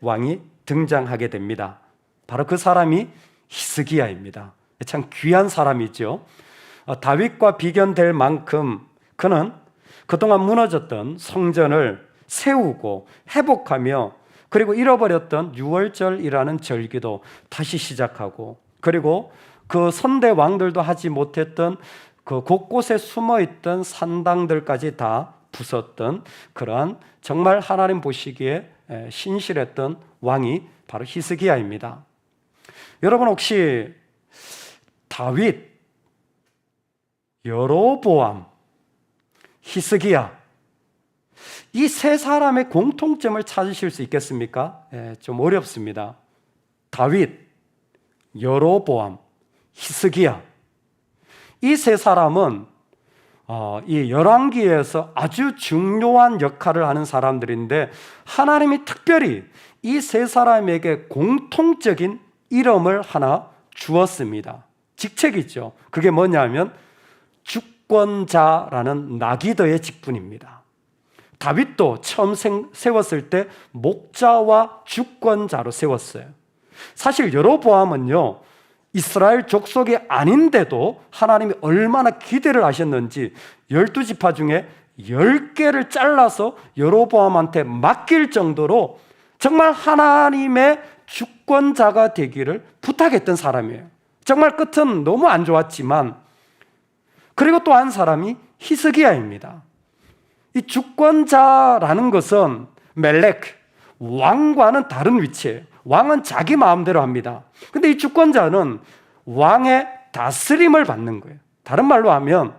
왕이 등장하게 됩니다. 바로 그 사람이 히스기야입니다. 참 귀한 사람이죠. 다윗과 비견될 만큼 그는 그동안 무너졌던 성전을 세우고 회복하며, 그리고 잃어버렸던 유월절이라는 절기도 다시 시작하고, 그리고 그 선대 왕들도 하지 못했던 그 곳곳에 숨어있던 산당들까지 다 부쉈던 그러한 정말 하나님 보시기에 신실했던 왕이 바로 히스기야입니다. 여러분 혹시 다윗, 여로보암, 히스기야 이 세 사람의 공통점을 찾으실 수 있겠습니까? 좀 어렵습니다. 다윗, 여로보암, 히스기야 이 세 사람은 이 열왕기에서 아주 중요한 역할을 하는 사람들인데, 하나님이 특별히 이 세 사람에게 공통적인 이름을 하나 주었습니다. 직책이죠. 그게 뭐냐면 주권자라는 나기더의 직분입니다. 다윗도 처음 세웠을 때 목자와 주권자로 세웠어요. 사실 여로보암은요, 이스라엘 족속이 아닌데도 하나님이 얼마나 기대를 하셨는지 12지파 중에 10개를 잘라서 여로보암한테 맡길 정도로 정말 하나님의 주권자가 되기를 부탁했던 사람이에요. 정말 끝은 너무 안 좋았지만. 그리고 또 한 사람이 히스기야입니다. 이 주권자라는 것은 멜렉, 왕과는 다른 위치예요. 왕은 자기 마음대로 합니다. 근데 이 주권자는 왕의 다스림을 받는 거예요. 다른 말로 하면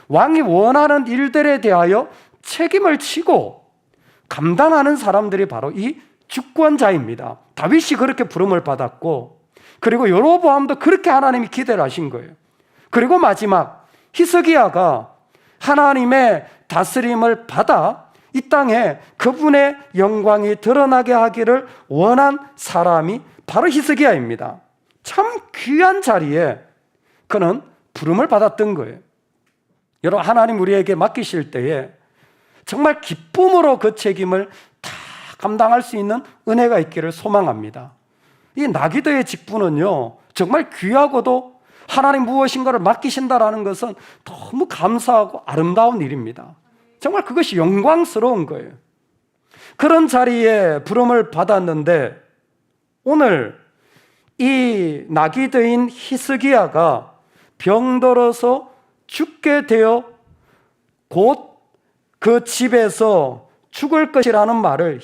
왕이 원하는 일들에 대하여 책임을 지고 감당하는 사람들이 바로 이 주권자입니다. 다윗이 그렇게 부름을 받았고, 그리고 여로보암도 그렇게 하나님이 기대를 하신 거예요. 그리고 마지막 히스기야가 하나님의 다스림을 받아 이 땅에 그분의 영광이 드러나게 하기를 원한 사람이 바로 히스기야입니다. 참 귀한 자리에 그는 부름을 받았던 거예요. 여러분, 하나님 우리에게 맡기실 때에 정말 기쁨으로 그 책임을 다 감당할 수 있는 은혜가 있기를 소망합니다. 이 나기더의 직분은요, 정말 귀하고도 하나님 무엇인가를 맡기신다라는 것은 너무 감사하고 아름다운 일입니다. 정말 그것이 영광스러운 거예요. 그런 자리에 부름을 받았는데, 오늘 이 나기더인 히스기야가 병들어서 죽게 되어 곧 그 집에서 죽을 것이라는 말을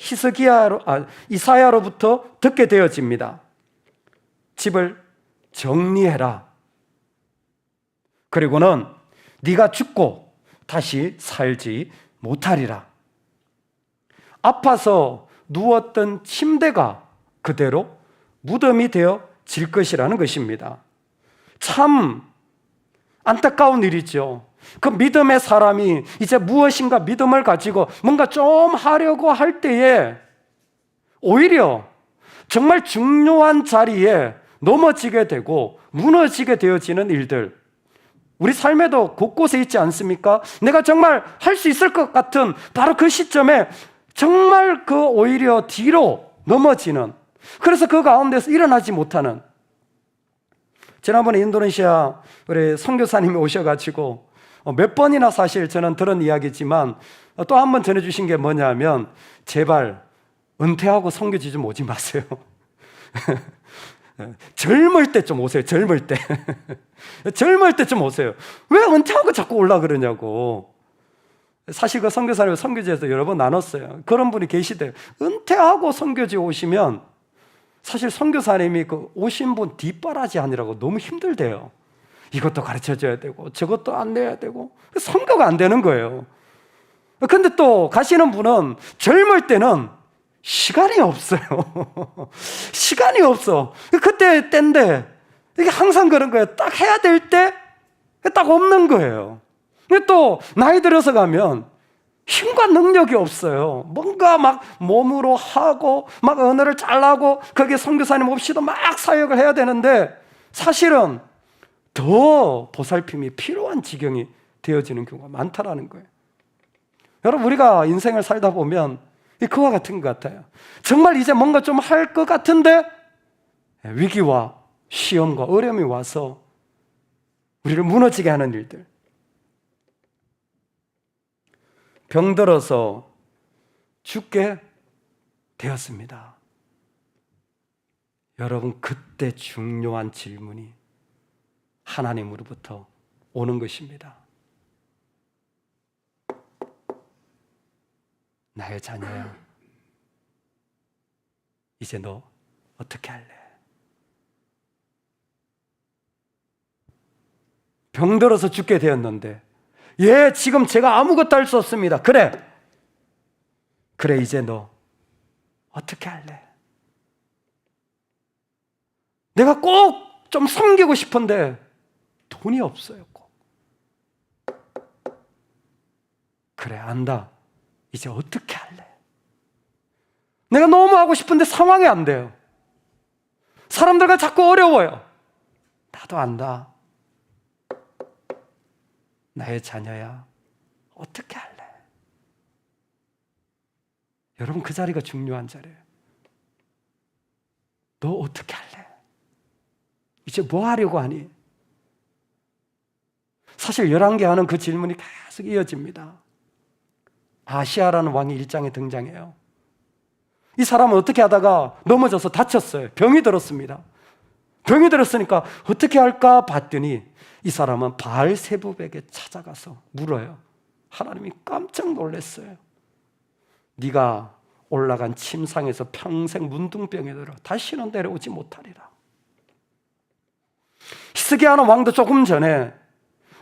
이사야로부터 듣게 되어집니다. 집을 정리해라. 그리고는 네가 죽고 다시 살지 못하리라. 아파서 누웠던 침대가 그대로 무덤이 되어 질 것이라는 것입니다. 참 안타까운 일이죠. 그 믿음의 사람이 이제 무엇인가 믿음을 가지고 뭔가 좀 하려고 할 때에 오히려 정말 중요한 자리에 넘어지게 되고 무너지게 되어지는 일들, 우리 삶에도 곳곳에 있지 않습니까? 내가 정말 할 수 있을 것 같은 바로 그 시점에 정말 그 오히려 뒤로 넘어지는, 그래서 그 가운데서 일어나지 못하는. 지난번에 인도네시아 우리 선교사님이 오셔가지고 몇 번이나 사실 저는 들은 이야기지만 또 한 번 전해주신 게 뭐냐면, 제발 은퇴하고 선교지 좀 오지 마세요. 젊을 때 좀 오세요. 젊을 때. 젊을 때 좀 오세요. 왜 은퇴하고 자꾸 올라 그러냐고. 사실 그 선교사님 선교지에서 여러 번 나눴어요. 그런 분이 계시대요. 은퇴하고 선교지 오시면 사실 선교사님이 그 오신 분 뒷바라지 하느라고 너무 힘들대요. 이것도 가르쳐줘야 되고 저것도 안내해야 되고 선교가 안 되는 거예요. 근데 또 가시는 분은 젊을 때는 시간이 없어요. 시간이 없어. 그때 때인데 이게 항상 그런 거예요. 딱 해야 될 때 딱 없는 거예요. 근데 또 나이 들어서 가면 힘과 능력이 없어요. 뭔가 막 몸으로 하고 막 언어를 잘하고 거기에 선교사님 없이도 막 사역을 해야 되는데 사실은 더 보살핌이 필요한 지경이 되어지는 경우가 많다라는 거예요. 여러분, 우리가 인생을 살다 보면 그와 같은 것 같아요. 정말 이제 뭔가 좀 할 것 같은데 위기와 시험과 어려움이 와서 우리를 무너지게 하는 일들. 병들어서 죽게 되었습니다. 여러분, 그때 중요한 질문이 하나님으로부터 오는 것입니다. 나의 자녀야, 이제 너 어떻게 할래? 병들어서 죽게 되었는데, 지금 제가 아무것도 할 수 없습니다. 그래, 이제 너 어떻게 할래? 내가 꼭 좀 섬기고 싶은데 돈이 없어요. 꼭. 그래, 안다. 이제 어떻게 할래? 내가 너무 하고 싶은데 상황이 안 돼요. 사람들과 자꾸 어려워요. 나도 안다. 나의 자녀야, 어떻게 할래? 여러분, 그 자리가 중요한 자리예요. 너 어떻게 할래? 이제 뭐 하려고 하니? 사실 열왕기하는 그 질문이 계속 이어집니다. 아시아라는 왕이 1장에 등장해요. 이 사람은 어떻게 하다가 넘어져서 다쳤어요. 병이 들었습니다. 병이 들었으니까 어떻게 할까 봤더니 이 사람은 바알세붑에게 찾아가서 물어요. 하나님이 깜짝 놀랐어요. 네가 올라간 침상에서 평생 문둥병에 들어 다시는 내려오지 못하리라. 히스기야는 왕도 조금 전에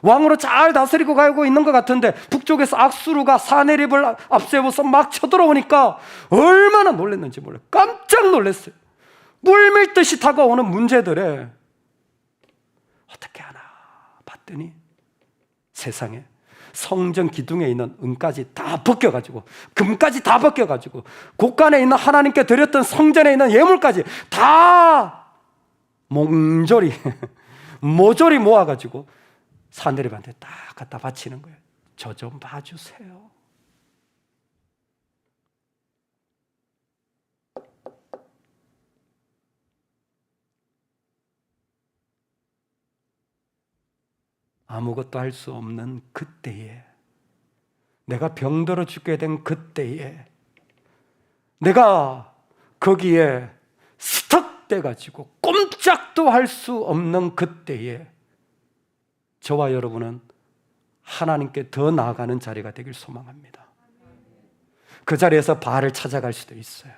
왕으로 잘 다스리고 가고 있는 것 같은데 북쪽에서 악수르가 사내립을 앞세워서 막 쳐들어오니까 얼마나 놀랐는지 몰라요. 깜짝 놀랐어요. 물밀듯이 다가오는 문제들에 어떻게 하나 봤더니 세상에 성전 기둥에 있는 은까지 다 벗겨가지고 금까지 다 벗겨가지고 곳간에 있는 하나님께 드렸던 성전에 있는 예물까지 다 모조리 모아가지고 사내립한테 딱 갖다 바치는 거예요. 저 좀 봐주세요. 아무것도 할 수 없는 그때에, 내가 병들어 죽게 된 그때에, 내가 거기에 스톱돼가지고 꼼짝도 할 수 없는 그때에 저와 여러분은 하나님께 더 나아가는 자리가 되길 소망합니다. 그 자리에서 바알을 찾아갈 수도 있어요.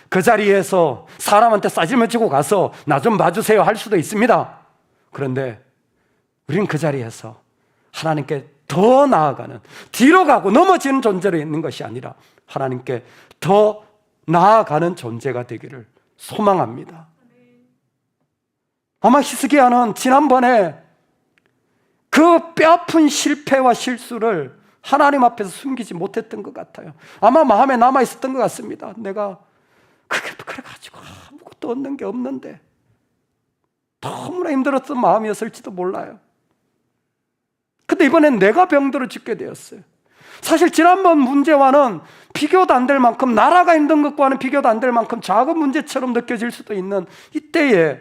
그 자리에서 사람한테 싸질만 치고 가서 나 좀 봐주세요 할 수도 있습니다. 그런데 우리는 그 자리에서 하나님께 더 나아가는, 뒤로 가고 넘어지는 존재로 있는 것이 아니라 하나님께 더 나아가는 존재가 되기를 소망합니다. 아마 히스기야는 지난번에 그 뼈아픈 실패와 실수를 하나님 앞에서 숨기지 못했던 것 같아요. 아마 마음에 남아있었던 것 같습니다. 내가 그래가지고 아무것도 얻는 게 없는데 너무나 힘들었던 마음이었을지도 몰라요. 근데 이번엔 내가 병들어 죽게 되었어요. 사실 지난번 문제와는 비교도 안 될 만큼, 나라가 힘든 것과는 비교도 안 될 만큼 작은 문제처럼 느껴질 수도 있는 이때에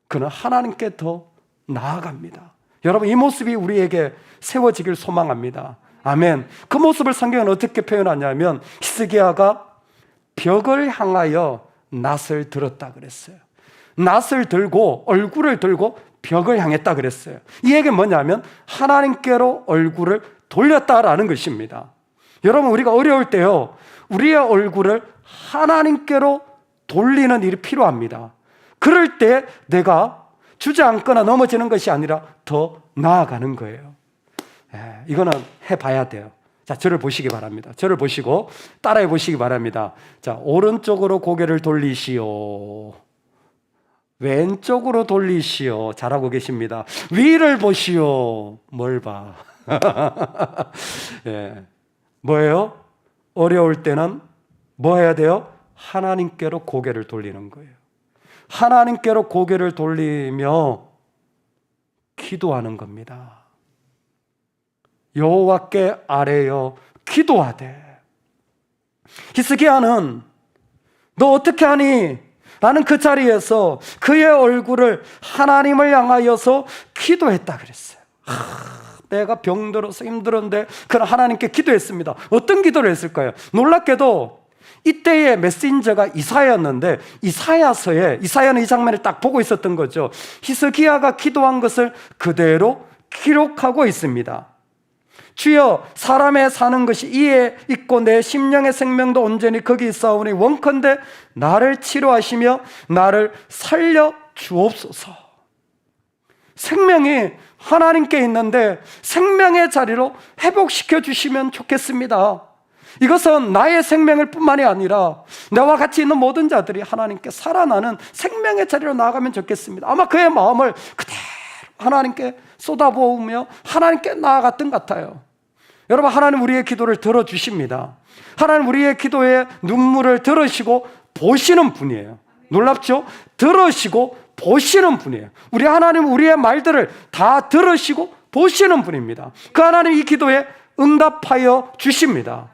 그는 하나님께 더 나아갑니다. 여러분, 이 모습이 우리에게 세워지길 소망합니다. 아멘. 그 모습을 성경은 어떻게 표현하냐면 히스기야가 벽을 향하여 낫을 들었다 그랬어요. 낫을 들고 얼굴을 들고 벽을 향했다 그랬어요. 이 얘기는 뭐냐면 하나님께로 얼굴을 돌렸다라는 것입니다. 여러분, 우리가 어려울 때요, 우리의 얼굴을 하나님께로 돌리는 일이 필요합니다. 그럴 때 내가 주저앉거나 넘어지는 것이 아니라 더 나아가는 거예요. 이거는 해봐야 돼요. 자, 저를 보시기 바랍니다. 저를 보시고 따라해 보시기 바랍니다. 자, 오른쪽으로 고개를 돌리시오. 왼쪽으로 돌리시오. 잘하고 계십니다. 위를 보시오. 뭘 봐? 뭐예요? 어려울 때는 뭐 해야 돼요? 하나님께로 고개를 돌리는 거예요. 하나님께로 고개를 돌리며 기도하는 겁니다. 여호와께 아뢰어 기도하되, 히스기야는 너 어떻게 하니? 라는 그 자리에서 그의 얼굴을 하나님을 향하여서 기도했다 그랬어요. 내가 병들어서 힘들었는데 그는 하나님께 기도했습니다. 어떤 기도를 했을까요? 놀랍게도 이때의 메신저가 이사야였는데 이사야는 이 장면을 딱 보고 있었던 거죠. 히스기야가 기도한 것을 그대로 기록하고 있습니다. 주여, 사람의 사는 것이 이에 있고 내 심령의 생명도 온전히 거기 있사오니 원컨대 나를 치료하시며 나를 살려 주옵소서. 생명이 하나님께 있는데 생명의 자리로 회복시켜 주시면 좋겠습니다. 이것은 나의 생명일 뿐만이 아니라 나와 같이 있는 모든 자들이 하나님께 살아나는 생명의 자리로 나아가면 좋겠습니다. 아마 그의 마음을 그대로 하나님께 쏟아부으며 하나님께 나아갔던 것 같아요. 여러분, 하나님 우리의 기도를 들어주십니다. 하나님 우리의 기도에 눈물을 들으시고 보시는 분이에요. 놀랍죠? 들으시고 보시는 분이에요. 우리 하나님 우리의 말들을 다 들으시고 보시는 분입니다. 그 하나님 이 기도에 응답하여 주십니다.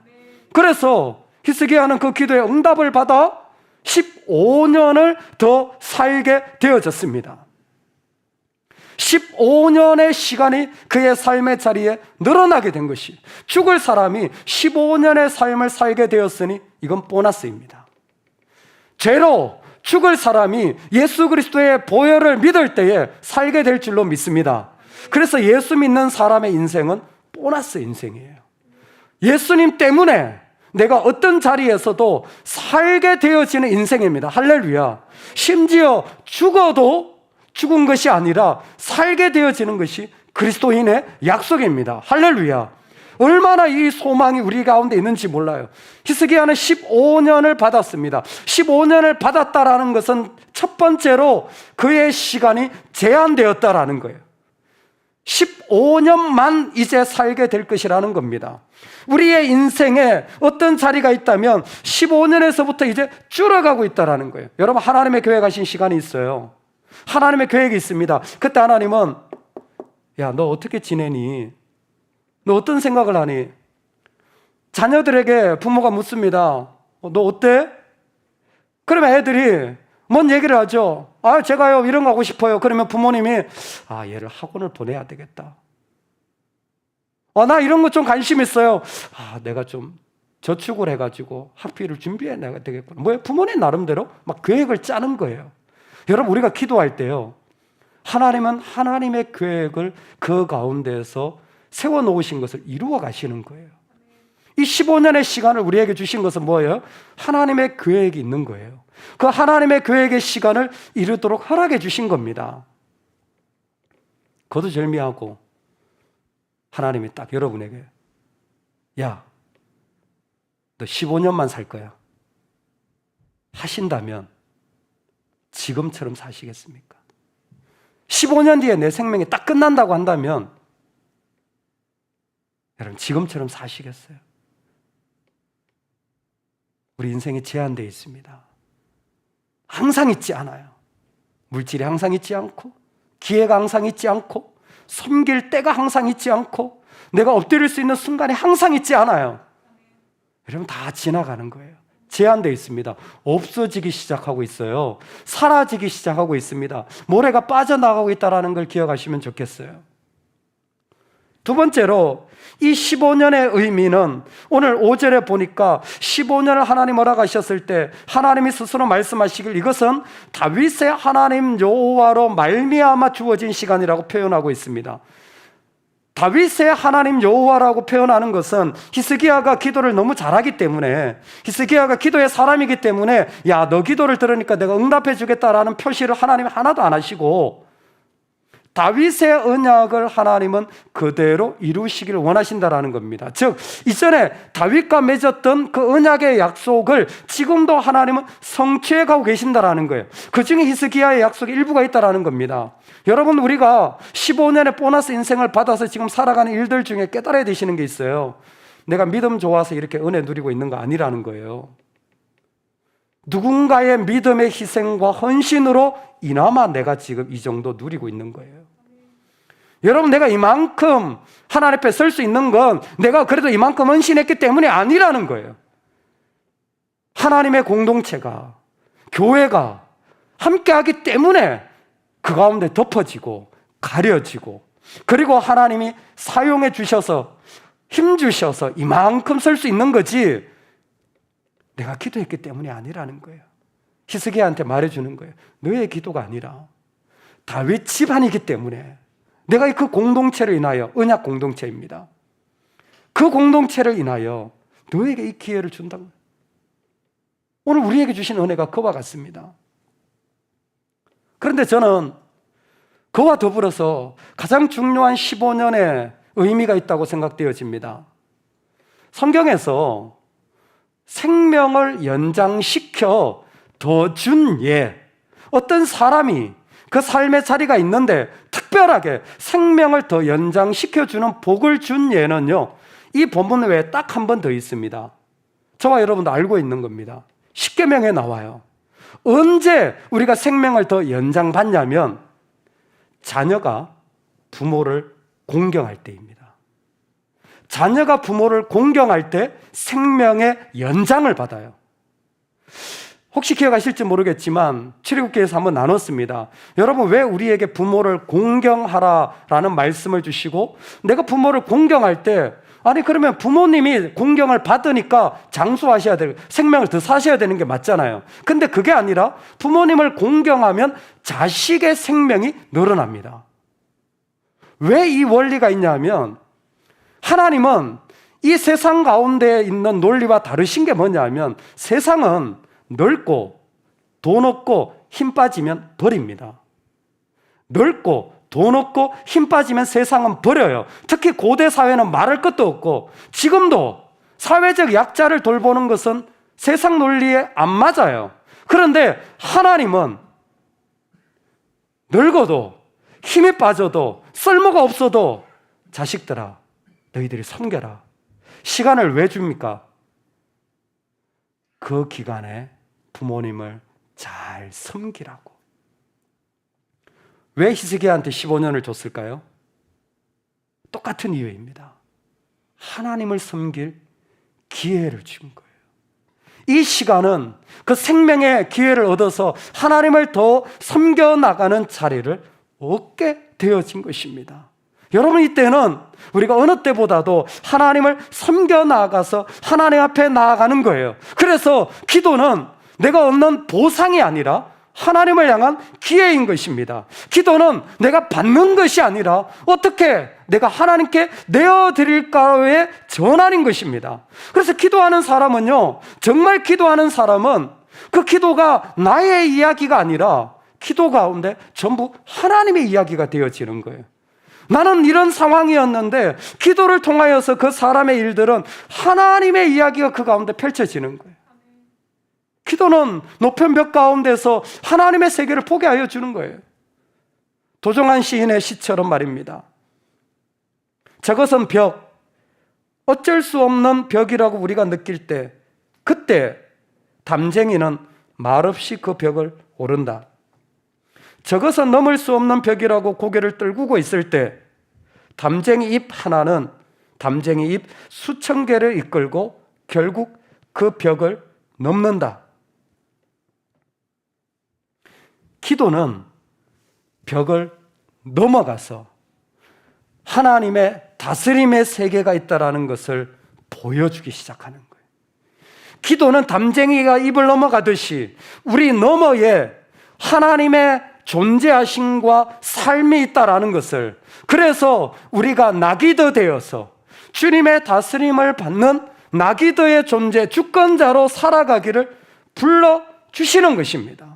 그래서 히스기야는 그 기도에 응답을 받아 15년을 더 살게 되어졌습니다. 15년의 시간이 그의 삶의 자리에 늘어나게 된 것이, 죽을 사람이 15년의 삶을 살게 되었으니 이건 보너스입니다. 죄로 죽을 사람이 예수 그리스도의 보혈을 믿을 때에 살게 될 줄로 믿습니다. 그래서 예수 믿는 사람의 인생은 보너스 인생이에요. 예수님 때문에 내가 어떤 자리에서도 살게 되어지는 인생입니다. 할렐루야. 심지어 죽어도 죽은 것이 아니라 살게 되어지는 것이 그리스도인의 약속입니다. 할렐루야. 얼마나 이 소망이 우리 가운데 있는지 몰라요. 히스기야는 15년을 받았습니다. 15년을 받았다라는 것은 첫 번째로 그의 시간이 제한되었다라는 거예요. 15년만 이제 살게 될 것이라는 겁니다. 우리의 인생에 어떤 자리가 있다면 15년에서부터 이제 줄어가고 있다라는 거예요. 여러분, 하나님의 계획하신 시간이 있어요. 하나님의 계획이 있습니다. 그때 하나님은 야, 너 어떻게 지내니? 너 어떤 생각을 하니? 자녀들에게 부모가 묻습니다. 너 어때? 그러면 애들이 뭔 얘기를 하죠? 제가요 이런 거 하고 싶어요. 그러면 부모님이 얘를 학원을 보내야 되겠다. 나 이런 거 좀 관심 있어요. 내가 좀 저축을 해가지고 학비를 준비해야 되겠구나. 뭐예요? 부모님 나름대로 막 계획을 짜는 거예요. 여러분, 우리가 기도할 때요, 하나님은 하나님의 계획을 그 가운데에서 세워놓으신 것을 이루어 가시는 거예요. 이 15년의 시간을 우리에게 주신 것은 뭐예요? 하나님의 계획이 있는 거예요. 그 하나님의 계획의 시간을 이루도록 허락해 주신 겁니다. 거두절미하고 하나님이 딱 여러분에게 야, 너 15년만 살 거야 하신다면 지금처럼 사시겠습니까? 15년 뒤에 내 생명이 딱 끝난다고 한다면 여러분 지금처럼 사시겠어요? 우리 인생이 제한되어 있습니다. 항상 있지 않아요. 물질이 항상 있지 않고, 기회가 항상 있지 않고, 섬길 때가 항상 있지 않고, 내가 엎드릴 수 있는 순간이 항상 있지 않아요. 여러분, 다 지나가는 거예요. 제한되어 있습니다. 없어지기 시작하고 있어요. 사라지기 시작하고 있습니다. 모래가 빠져나가고 있다는 걸 기억하시면 좋겠어요. 두 번째로 이 15년의 의미는 오늘 5절에 보니까 15년을 하나님 허락하셨을 때 하나님이 스스로 말씀하시길 이것은 다윗의 하나님 여호와로 말미암아 주어진 시간이라고 표현하고 있습니다. 다윗의 하나님 여호와라고 표현하는 것은 히스기야가 기도를 너무 잘하기 때문에, 히스기야가 기도의 사람이기 때문에 야, 너 기도를 들으니까 내가 응답해 주겠다라는 표시를 하나님이 하나도 안 하시고 다윗의 언약을 하나님은 그대로 이루시기를 원하신다라는 겁니다. 즉, 이전에 다윗과 맺었던 그 언약의 약속을 지금도 하나님은 성취해 가고 계신다라는 거예요. 그 중에 히스기야의 약속이 일부가 있다라는 겁니다. 여러분, 우리가 15년의 보너스 인생을 받아서 지금 살아가는 일들 중에 깨달아야 되시는 게 있어요. 내가 믿음 좋아서 이렇게 은혜 누리고 있는 거 아니라는 거예요. 누군가의 믿음의 희생과 헌신으로 이나마 내가 지금 이 정도 누리고 있는 거예요. 여러분, 내가 이만큼 하나님 앞에 설 수 있는 건 내가 그래도 이만큼 헌신했기 때문이 아니라는 거예요. 하나님의 공동체가, 교회가 함께하기 때문에 그 가운데 덮어지고 가려지고, 그리고 하나님이 사용해 주셔서 힘 주셔서 이만큼 설 수 있는 거지, 내가 기도했기 때문이 아니라는 거예요. 히스기야한테 말해주는 거예요. 너의 기도가 아니라 다윗 집안이기 때문에 내가 그 공동체를 인하여, 언약 공동체입니다, 그 공동체를 인하여 너에게 이 기회를 준다고. 오늘 우리에게 주신 은혜가 그와 같습니다. 그런데 저는 그와 더불어서 가장 중요한 15년의 의미가 있다고 생각되어집니다. 성경에서 생명을 연장시켜 더 준 예, 어떤 사람이 그 삶의 자리가 있는데 특별하게 생명을 더 연장시켜주는 복을 준 예는요, 이 본문 외에 딱 한 번 더 있습니다. 저와 여러분도 알고 있는 겁니다. 십계명에 나와요. 언제 우리가 생명을 더 연장받냐면 자녀가 부모를 공경할 때입니다. 자녀가 부모를 공경할 때 생명의 연장을 받아요. 혹시 기억하실지 모르겠지만 출애굽기에서 한번 나눴습니다. 여러분, 왜 우리에게 부모를 공경하라라는 말씀을 주시고, 내가 부모를 공경할 때, 아니 그러면 부모님이 공경을 받으니까 장수하셔야 되고 생명을 더 사셔야 되는 게 맞잖아요. 근데 그게 아니라 부모님을 공경하면 자식의 생명이 늘어납니다. 왜 이 원리가 있냐면, 하나님은 이 세상 가운데 있는 논리와 다르신 게 뭐냐면, 세상은 넓고 돈 없고 힘 빠지면 버립니다. 넓고 돈 없고 힘 빠지면 세상은 버려요. 특히 고대 사회는 말할 것도 없고, 지금도 사회적 약자를 돌보는 것은 세상 논리에 안 맞아요. 그런데 하나님은 늙어도 힘이 빠져도 쓸모가 없어도 자식들아, 너희들이 섬겨라. 시간을 왜 줍니까? 그 기간에 부모님을 잘 섬기라고. 왜 히스기야한테 15년을 줬을까요? 똑같은 이유입니다. 하나님을 섬길 기회를 준 거예요. 이 시간은 그 생명의 기회를 얻어서 하나님을 더 섬겨나가는 자리를 얻게 되어진 것입니다. 여러분, 이때는 우리가 어느 때보다도 하나님을 섬겨나가서 하나님 앞에 나아가는 거예요. 그래서 기도는 내가 얻는 보상이 아니라 하나님을 향한 기회인 것입니다. 기도는 내가 받는 것이 아니라 어떻게 내가 하나님께 내어드릴까의 전환인 것입니다. 그래서 기도하는 사람은요, 정말 기도하는 사람은 그 기도가 나의 이야기가 아니라 기도 가운데 전부 하나님의 이야기가 되어지는 거예요. 나는 이런 상황이었는데 기도를 통하여서 그 사람의 일들은 하나님의 이야기가 그 가운데 펼쳐지는 거예요. 기도는 높은 벽 가운데서 하나님의 세계를 보게 하여 주는 거예요. 도종환 시인의 시처럼 말입니다. 저것은 벽, 어쩔 수 없는 벽이라고 우리가 느낄 때, 그때 담쟁이는 말없이 그 벽을 오른다. 저것은 넘을 수 없는 벽이라고 고개를 떨구고 있을 때, 담쟁이 잎 하나는 담쟁이 잎 수천 개를 이끌고 결국 그 벽을 넘는다. 기도는 벽을 넘어가서 하나님의 다스림의 세계가 있다는 것을 보여주기 시작하는 거예요. 기도는 담쟁이가 입을 넘어가듯이 우리 너머에 하나님의 존재하심과 삶이 있다는 것을, 그래서 우리가 나기도 되어서 주님의 다스림을 받는 나기도의 존재, 주권자로 살아가기를 불러주시는 것입니다.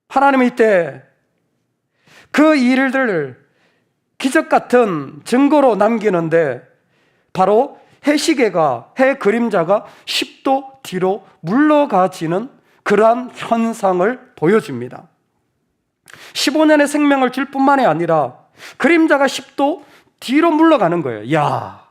하나님은 이때 그 일들을 기적 같은 증거로 남기는데, 바로 해시계가, 해 그림자가 10도 뒤로 물러가지는 그러한 현상을 보여줍니다. 15년의 생명을 줄 뿐만이 아니라 그림자가 10도 뒤로 물러가는 거예요. 야,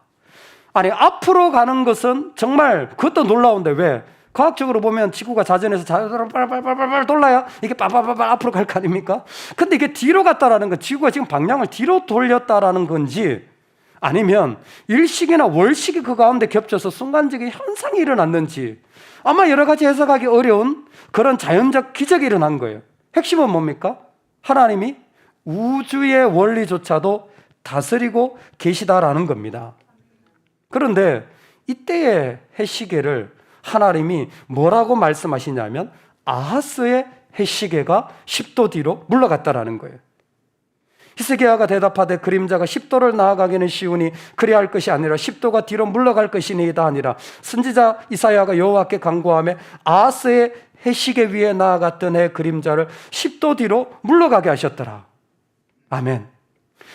아니 앞으로 가는 것은 정말 그것도 놀라운데, 왜? 과학적으로 보면 지구가 자전에서 빨빨빨빨빨 돌아야 이게 빠빠빠빠 앞으로 갈 거 아닙니까? 근데 이게 뒤로 갔다라는 건 지구가 지금 방향을 뒤로 돌렸다라는 건지, 아니면 일식이나 월식이 그 가운데 겹쳐서 순간적인 현상이 일어났는지 아마 여러 가지 해석하기 어려운 그런 자연적 기적이 일어난 거예요. 핵심은 뭡니까? 하나님이 우주의 원리조차도 다스리고 계시다라는 겁니다. 그런데 이때의 해시계를 하나님이 뭐라고 말씀하시냐면 아하스의 해시계가 10도 뒤로 물러갔다라는 거예요. 히스기야가 대답하되 그림자가 10도를 나아가기는 쉬우니 그리할 것이 아니라 10도가 뒤로 물러갈 것이니이다 아니라 선지자 이사야가 여호와께 간구하며 아하스의 해시계 위에 나아갔던 해 그림자를 10도 뒤로 물러가게 하셨더라. 아멘.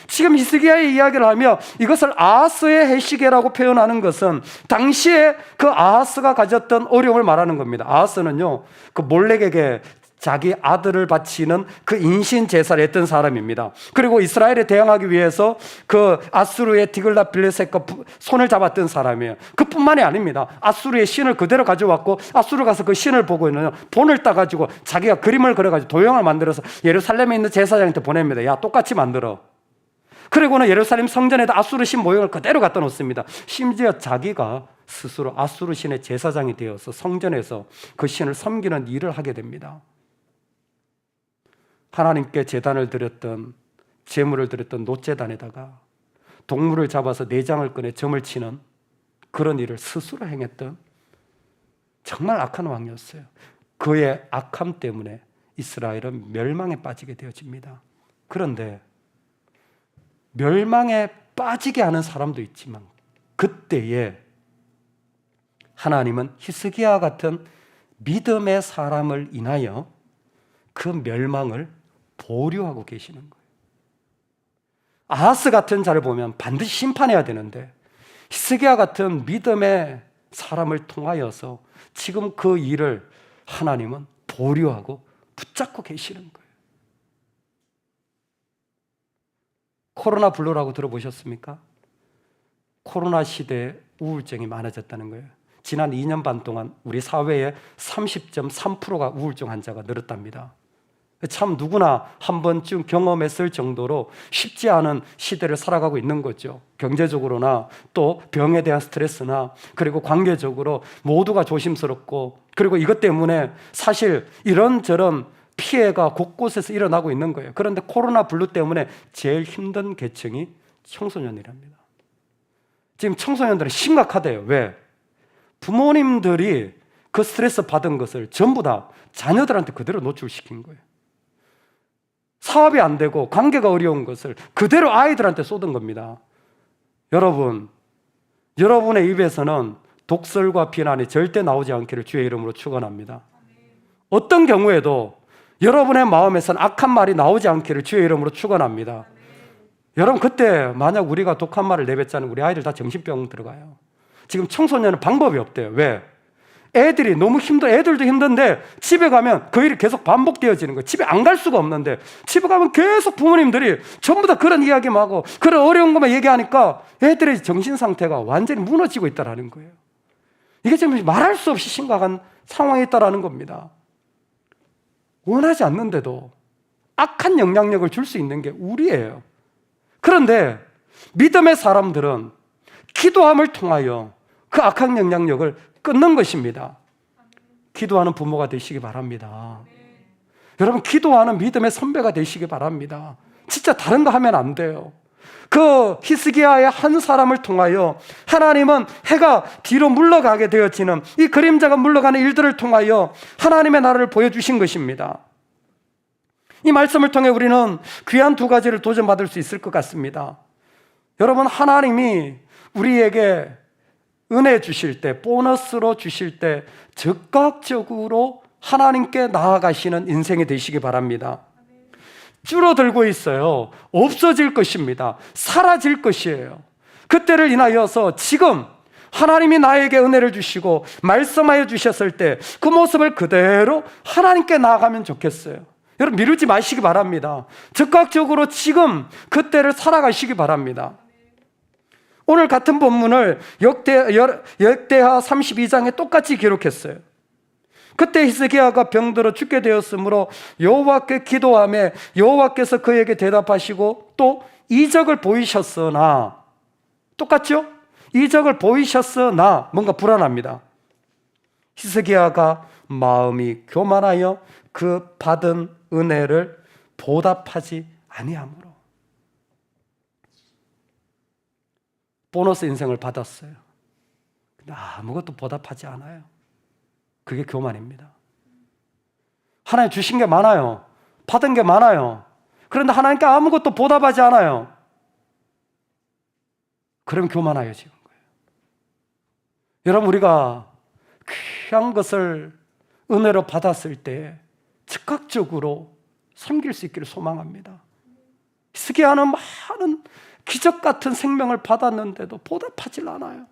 지금 히스기야의 이야기를 하며 이것을 아하스의 해시계라고 표현하는 것은 당시에 그 아하스가 가졌던 어려움을 말하는 겁니다. 아하스는요, 그 몰렉에게 자기 아들을 바치는 그 인신 제사를 했던 사람입니다. 그리고 이스라엘에 대항하기 위해서 그 아수르의 디글랏 빌레셋과 손을 잡았던 사람이에요. 그뿐만이 아닙니다. 아수르의 신을 그대로 가져왔고 아수르 가서 그 신을 보고 있는 본을 따가지고 자기가 그림을 그려가지고 도형을 만들어서 예루살렘에 있는 제사장한테 보냅니다. 야, 똑같이 만들어. 그리고는 예루살렘 성전에다 아수르 신 모형을 그대로 갖다 놓습니다. 심지어 자기가 스스로 아수르 신의 제사장이 되어서 성전에서 그 신을 섬기는 일을 하게 됩니다. 하나님께 제단을 드렸던, 제물을 드렸던 놋제단에다가 동물을 잡아서 내장을 꺼내 점을 치는 그런 일을 스스로 행했던 정말 악한 왕이었어요. 그의 악함 때문에 이스라엘은 멸망에 빠지게 되어집니다. 그런데 멸망에 빠지게 하는 사람도 있지만 그때에 하나님은 히스기야 같은 믿음의 사람을 인하여 그 멸망을 보류하고 계시는 거예요. 아하스 같은 자를 보면 반드시 심판해야 되는데 히스기야 같은 믿음의 사람을 통하여서 지금 그 일을 하나님은 보류하고 붙잡고 계시는 거예요. 코로나 블루라고 들어보셨습니까? 코로나 시대에 우울증이 많아졌다는 거예요. 지난 2년 반 동안 우리 사회에 30.3%가 우울증 환자가 늘었답니다. 참 누구나 한 번쯤 경험했을 정도로 쉽지 않은 시대를 살아가고 있는 거죠. 경제적으로나 또 병에 대한 스트레스나 그리고 관계적으로 모두가 조심스럽고 그리고 이것 때문에 사실 이런저런 피해가 곳곳에서 일어나고 있는 거예요. 그런데 코로나 블루 때문에 제일 힘든 계층이 청소년이랍니다. 지금 청소년들은 심각하대요. 왜? 부모님들이 그 스트레스 받은 것을 전부 다 자녀들한테 그대로 노출시킨 거예요. 사업이 안 되고 관계가 어려운 것을 그대로 아이들한테 쏟은 겁니다. 여러분, 여러분의 입에서는 독설과 비난이 절대 나오지 않기를 주의 이름으로 축원합니다. 어떤 경우에도 여러분의 마음에서는 악한 말이 나오지 않기를 주의 이름으로 축원합니다. 여러분, 그때 만약 우리가 독한 말을 내뱉자면 우리 아이들 다 정신병 들어가요. 지금 청소년은 방법이 없대요. 왜? 애들이 너무 애들도 힘든데 집에 가면 그 일이 계속 반복되어지는 거예요. 집에 안 갈 수가 없는데 집에 가면 계속 부모님들이 전부 다 그런 이야기만 하고 그런 어려운 것만 얘기하니까 애들의 정신 상태가 완전히 무너지고 있다는 거예요. 이게 지금 말할 수 없이 심각한 상황에 있다는 겁니다. 원하지 않는데도 악한 영향력을 줄 수 있는 게 우리예요. 그런데 믿음의 사람들은 기도함을 통하여 그 악한 영향력을 끊는 것입니다. 기도하는 부모가 되시기 바랍니다. 여러분, 기도하는 믿음의 선배가 되시기 바랍니다. 진짜 다른 거 하면 안 돼요. 그 히스기야의 한 사람을 통하여 하나님은 해가 뒤로 물러가게 되어지는 이 그림자가 물러가는 일들을 통하여 하나님의 나라를 보여주신 것입니다. 이 말씀을 통해 우리는 귀한 두 가지를 도전받을 수 있을 것 같습니다. 여러분, 하나님이 우리에게 은혜 주실 때, 보너스로 주실 때 적극적으로 하나님께 나아가시는 인생이 되시기 바랍니다. 줄어들고 있어요. 없어질 것입니다. 사라질 것이에요. 그때를 인하여서 지금 하나님이 나에게 은혜를 주시고 말씀하여 주셨을 때 그 모습을 그대로 하나님께 나아가면 좋겠어요. 여러분, 미루지 마시기 바랍니다. 적극적으로 지금 그때를 살아가시기 바랍니다. 오늘 같은 본문을 역대하 32장에 똑같이 기록했어요. 그때 히스기야가 병들어 죽게 되었으므로 여호와께 기도하며 여호와께서 그에게 대답하시고 또 이적을 보이셨으나 똑같죠? 이적을 보이셨으나 뭔가 불안합니다. 히스기야가 마음이 교만하여 그 받은 은혜를 보답하지 아니하므로 보너스 인생을 받았어요. 근데 아무것도 보답하지 않아요. 그게 교만입니다. 하나님 주신 게 많아요. 받은 게 많아요. 그런데 하나님께 아무것도 보답하지 않아요. 그럼 교만하여지는 거예요. 여러분, 우리가 귀한 것을 은혜로 받았을 때 즉각적으로 섬길 수 있기를 소망합니다. 히스기야는 많은 기적 같은 생명을 받았는데도 보답하질 않아요.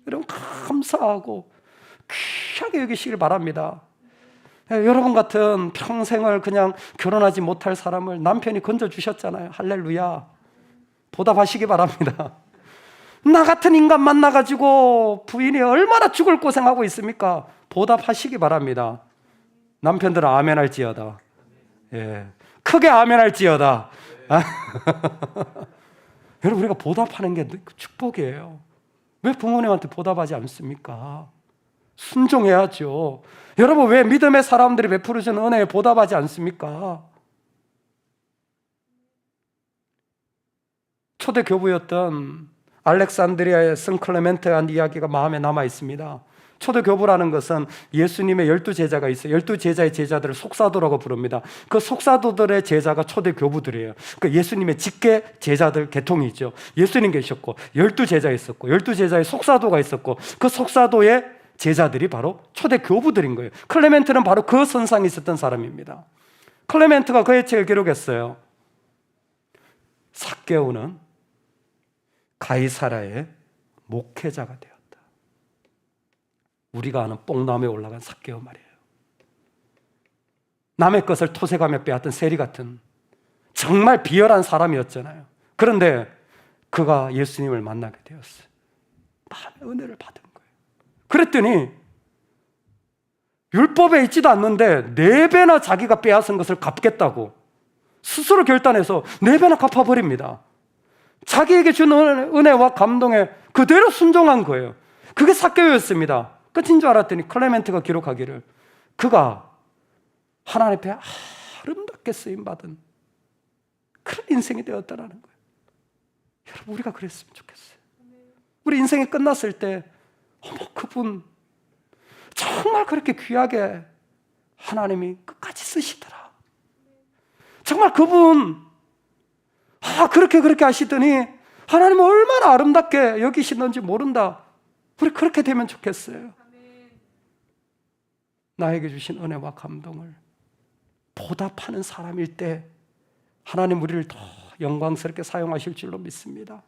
여러분, 감사하고 귀하게 여기시길 바랍니다. 여러분 같은 평생을 그냥 결혼하지 못할 사람을 남편이 건져주셨잖아요. 할렐루야. 보답하시기 바랍니다. 나 같은 인간 만나가지고 부인이 얼마나 죽을 고생하고 있습니까? 보답하시기 바랍니다. 남편들은 아멘 할지어다. 예, 크게 아멘 할지어다. 여러분, 우리가 보답하는 게 축복이에요. 왜 부모님한테 보답하지 않습니까? 순종해야죠. 여러분, 왜 믿음의 사람들이 베풀어주는 은혜에 보답하지 않습니까? 초대 교부였던 알렉산드리아의 성 클레멘트에 한 이야기가 마음에 남아 있습니다. 초대 교부라는 것은 예수님의 12제자가 있어요. 12제자의 제자들을 속사도라고 부릅니다. 그 속사도들의 제자가 초대 교부들이에요. 그 예수님의 직계 제자들 계통이 있죠. 예수님 계셨고 12제자 있었고 12제자의 속사도가 있었고 그 속사도의 제자들이 바로 초대 교부들인 거예요. 클레멘트는 바로 그 선상에 있었던 사람입니다. 클레멘트가 그의 책을 기록했어요. 삭개오는 가이사라의 목회자가 되었다. 우리가 아는 뽕나무에 올라간 삭개오 말이에요. 남의 것을 토색하며 빼앗던 세리 같은 정말 비열한 사람이었잖아요. 그런데 그가 예수님을 만나게 되었어요. 마음의 은혜를 받은 거예요. 그랬더니 율법에 있지도 않는데 4배나 자기가 빼앗은 것을 갚겠다고 스스로 결단해서 4배나 갚아버립니다. 자기에게 주는 은혜와 감동에 그대로 순종한 거예요. 그게 삭개오였습니다. 끝인 줄 알았더니 클레멘트가 기록하기를 그가 하나님 앞에 아름답게 쓰임받은 그런 인생이 되었다라는 거예요. 여러분, 우리가 그랬으면 좋겠어요. 우리 인생이 끝났을 때 어머, 그분 정말 그렇게 귀하게 하나님이 끝까지 쓰시더라. 정말 그분 그렇게 하시더니 하나님은 얼마나 아름답게 여기시는지 모른다. 우리 그렇게 되면 좋겠어요. 나에게 주신 은혜와 감동을 보답하는 사람일 때 하나님 우리를 더 영광스럽게 사용하실 줄로 믿습니다.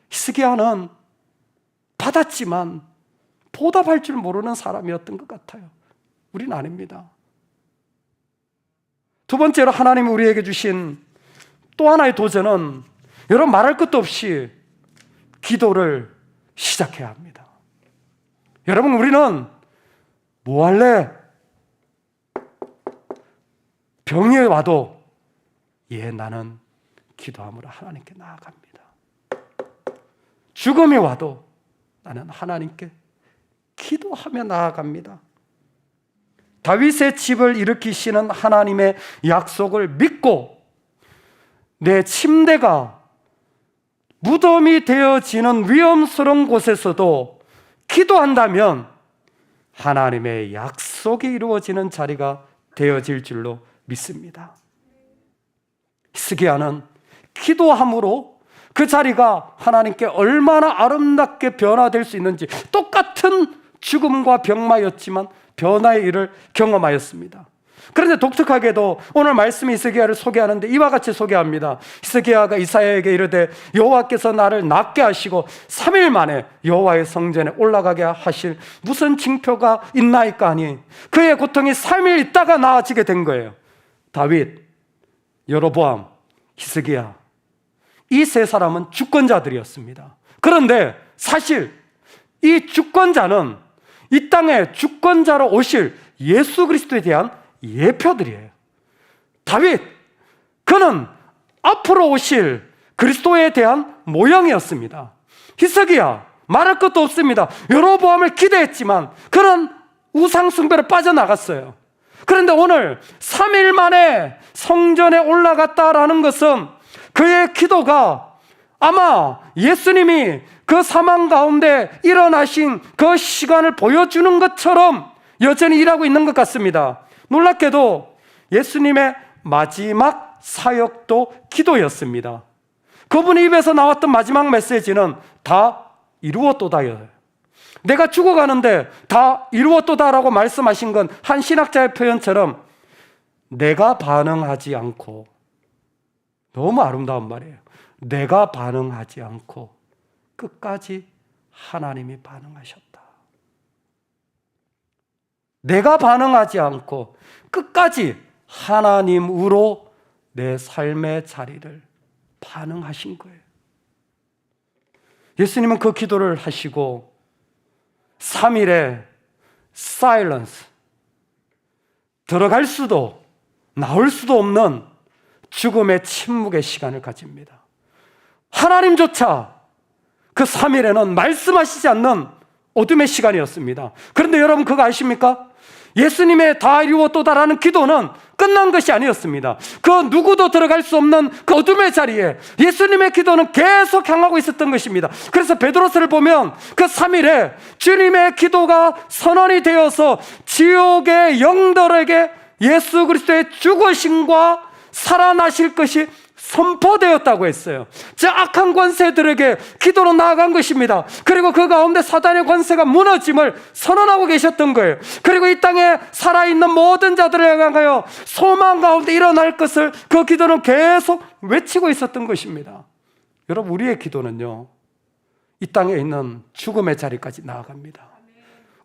히스기야는 받았지만 보답할 줄 모르는 사람이었던 것 같아요. 우리는 아닙니다. 두 번째로 하나님이 우리에게 주신 또 하나의 도전은 여러분 말할 것도 없이 기도를 시작해야 합니다. 여러분, 우리는 뭐 할래? 병이 와도 나는 기도함으로 하나님께 나아갑니다. 죽음이 와도 나는 하나님께 기도하며 나아갑니다. 다윗의 집을 일으키시는 하나님의 약속을 믿고 내 침대가 무덤이 되어지는 위험스러운 곳에서도 기도한다면 하나님의 약속이 이루어지는 자리가 되어질 줄로 믿습니다. 히스기야는 기도함으로 그 자리가 하나님께 얼마나 아름답게 변화될 수 있는지 똑같은 죽음과 병마였지만 변화의 일을 경험하였습니다. 그런데 독특하게도 오늘 말씀이 히스기야를 소개하는데 이와 같이 소개합니다. 히스기야가 이사야에게 이르되 여호와께서 나를 낫게 하시고 3일 만에 여호와의 성전에 올라가게 하실 무슨 징표가 있나이까 하니 그의 고통이 3일 있다가 나아지게 된 거예요. 다윗, 여로보암, 히스기야, 이 세 사람은 주권자들이었습니다. 그런데 사실 이 주권자는 이 땅에 주권자로 오실 예수 그리스도에 대한 예표들이에요. 다윗, 그는 앞으로 오실 그리스도에 대한 모형이었습니다. 히스기야 말할 것도 없습니다. 여로보암을 기대했지만 그런 우상 숭배로 빠져나갔어요. 그런데 오늘 3일 만에 성전에 올라갔다라는 것은 그의 기도가 아마 예수님이 그 사망 가운데 일어나신 그 시간을 보여주는 것처럼 여전히 일하고 있는 것 같습니다. 놀랍게도 예수님의 마지막 사역도 기도였습니다. 그분의 입에서 나왔던 마지막 메시지는 다 이루었도다예요. 내가 죽어가는데 다 이루었도다라고 말씀하신 건 한 신학자의 표현처럼 내가 반응하지 않고, 너무 아름다운 말이에요. 내가 반응하지 않고 끝까지 하나님이 반응하셨다. 내가 반응하지 않고 끝까지 하나님으로 내 삶의 자리를 반응하신 거예요. 예수님은 그 기도를 하시고 3일의 사일런스, 들어갈 수도 나올 수도 없는 죽음의 침묵의 시간을 가집니다. 하나님조차 그 3일에는 말씀하시지 않는 어둠의 시간이었습니다. 그런데 여러분 그거 아십니까? 예수님의 다 이루었도다라는 기도는 끝난 것이 아니었습니다. 그 누구도 들어갈 수 없는 그 어둠의 자리에 예수님의 기도는 계속 향하고 있었던 것입니다. 그래서 베드로서를 보면 그 3일에 주님의 기도가 선언이 되어서 지옥의 영들에게 예수 그리스도의 죽으심과 살아나실 것이 선포되었다고 했어요. 저 악한 권세들에게 기도로 나아간 것입니다. 그리고 그 가운데 사단의 권세가 무너짐을 선언하고 계셨던 거예요. 그리고 이 땅에 살아있는 모든 자들을 향하여 소망 가운데 일어날 것을 그 기도는 계속 외치고 있었던 것입니다. 여러분, 우리의 기도는요, 이 땅에 있는 죽음의 자리까지 나아갑니다.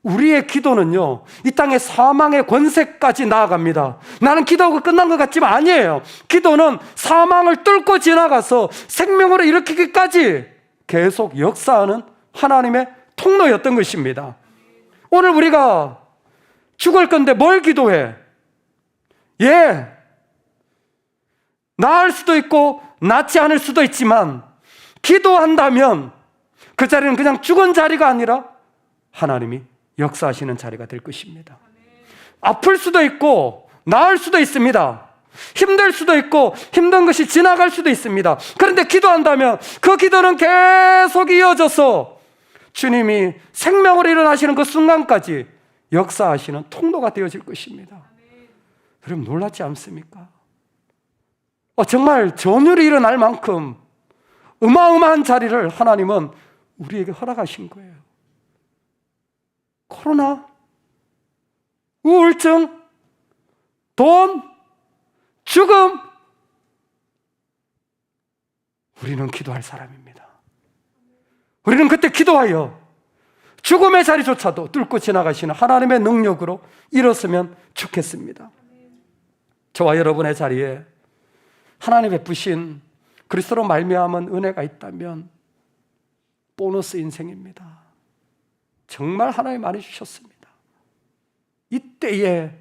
우리의 기도는요, 이 땅의 사망의 권세까지 나아갑니다. 나는 기도하고 끝난 것 같지만 아니에요. 기도는 사망을 뚫고 지나가서 생명으로 일으키기까지 계속 역사하는 하나님의 통로였던 것입니다. 오늘 우리가 죽을 건데 뭘 기도해? 나을 수도 있고 낫지 않을 수도 있지만 기도한다면 그 자리는 그냥 죽은 자리가 아니라 하나님이 역사하시는 자리가 될 것입니다. 아플 수도 있고 나을 수도 있습니다. 힘들 수도 있고 힘든 것이 지나갈 수도 있습니다. 그런데 기도한다면 그 기도는 계속 이어져서 주님이 생명으로 일어나시는 그 순간까지 역사하시는 통로가 되어질 것입니다. 여러분, 놀랍지 않습니까? 정말 전율이 일어날 만큼 어마어마한 자리를 하나님은 우리에게 허락하신 거예요. 코로나, 우울증, 돈, 죽음, 우리는 기도할 사람입니다. 우리는 그때 기도하여 죽음의 자리조차도 뚫고 지나가시는 하나님의 능력으로 일었으면 좋겠습니다. 저와 여러분의 자리에 하나님 베푸신 그리스도로 말미암은 은혜가 있다면 보너스 인생입니다. 정말 하나님 많이 주셨습니다. 이때에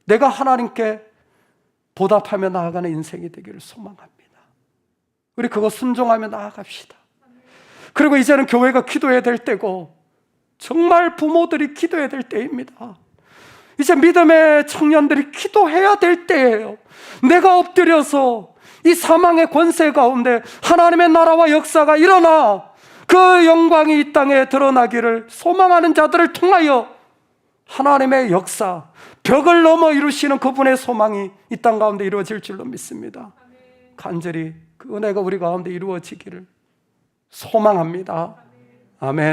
내가 하나님께 보답하며 나아가는 인생이 되기를 소망합니다. 우리 그거 순종하며 나아갑시다. 그리고 이제는 교회가 기도해야 될 때고 정말 부모들이 기도해야 될 때입니다. 이제 믿음의 청년들이 기도해야 될 때예요. 내가 엎드려서 이 사망의 권세 가운데 하나님의 나라와 역사가 일어나 그 영광이 이 땅에 드러나기를 소망하는 자들을 통하여 하나님의 역사, 벽을 넘어 이루시는 그분의 소망이 이 땅 가운데 이루어질 줄로 믿습니다. 간절히 그 은혜가 우리 가운데 이루어지기를 소망합니다. 아멘.